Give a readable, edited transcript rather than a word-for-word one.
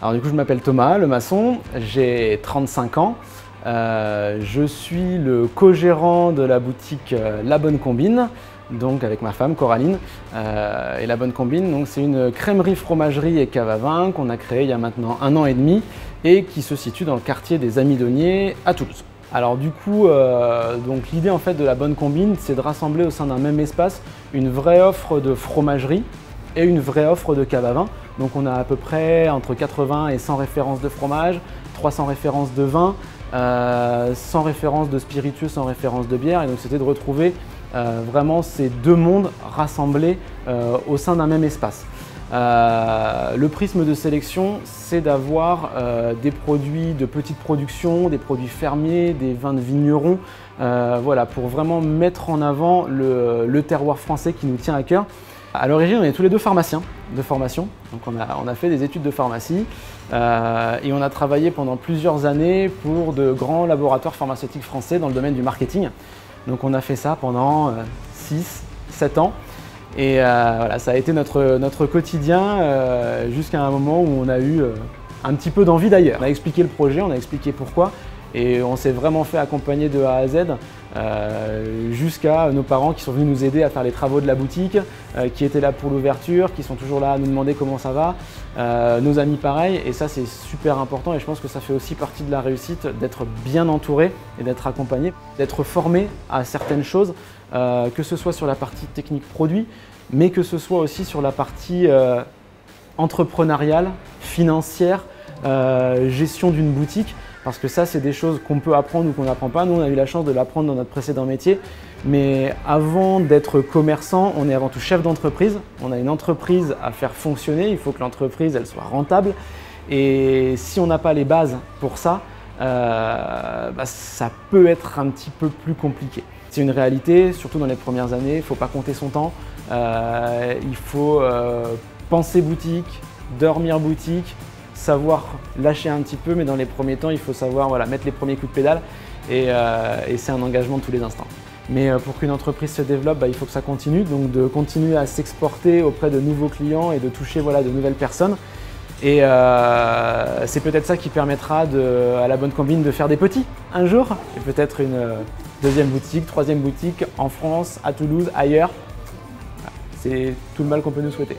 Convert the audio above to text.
Alors du coup, je m'appelle Thomas Lemasson, j'ai 35 ans. Je suis le co-gérant de la boutique La Bonne Combine, donc avec ma femme Coraline. Et La Bonne Combine, c'est une crèmerie, fromagerie et cave à vin qu'on a créée il y a maintenant 1 an et demi et qui se situe dans le quartier des Amidonniers à Toulouse. Alors du coup, l'idée en fait de La Bonne Combine, c'est de rassembler au sein d'un même espace une vraie offre de fromagerie et une vraie offre de cave à vin. Donc on a à peu près entre 80 et 100 références de fromage, 300 références de vin, 100 références de spiritueux, 100 références de bière. Et donc c'était de retrouver vraiment ces deux mondes rassemblés au sein d'un même espace. Le prisme de sélection, c'est d'avoir des produits de petite production, des produits fermiers, des vins de vignerons, voilà, pour vraiment mettre en avant le terroir français qui nous tient à cœur. À l'origine, on est tous les deux pharmaciens de formation, donc on a fait des études de pharmacie et on a travaillé pendant plusieurs années pour de grands laboratoires pharmaceutiques français dans le domaine du marketing. Donc on a fait ça pendant 6-7 ans et voilà, ça a été notre quotidien jusqu'à un moment où on a eu un petit peu d'envie d'ailleurs. On a expliqué le projet, on a expliqué pourquoi et on s'est vraiment fait accompagner de A à Z jusqu'à nos parents qui sont venus nous aider à faire les travaux de la boutique, qui étaient là pour l'ouverture, qui sont toujours là à nous demander comment ça va, nos amis pareil, et ça c'est super important et je pense que ça fait aussi partie de la réussite d'être bien entouré et d'être accompagné, d'être formé à certaines choses, que ce soit sur la partie technique produit, mais que ce soit aussi sur la partie entrepreneuriale, financière, gestion d'une boutique. Parce que ça, c'est des choses qu'on peut apprendre ou qu'on n'apprend pas. Nous, on a eu la chance de l'apprendre dans notre précédent métier. Mais avant d'être commerçant, on est avant tout chef d'entreprise. On a une entreprise à faire fonctionner. Il faut que l'entreprise elle soit rentable. Et si on n'a pas les bases pour ça, ça peut être un petit peu plus compliqué. C'est une réalité, surtout dans les premières années. Il ne faut pas compter son temps. Il faut penser boutique, dormir boutique, savoir lâcher un petit peu, mais dans les premiers temps, il faut savoir mettre les premiers coups de pédale et c'est un engagement de tous les instants. Mais pour qu'une entreprise se développe, il faut que ça continue, donc de continuer à s'exporter auprès de nouveaux clients et de toucher de nouvelles personnes. Et c'est peut-être ça qui permettra à La Bonne Combine de faire des petits un jour, et peut-être une deuxième boutique, troisième boutique en France, à Toulouse, ailleurs. C'est tout le mal qu'on peut nous souhaiter.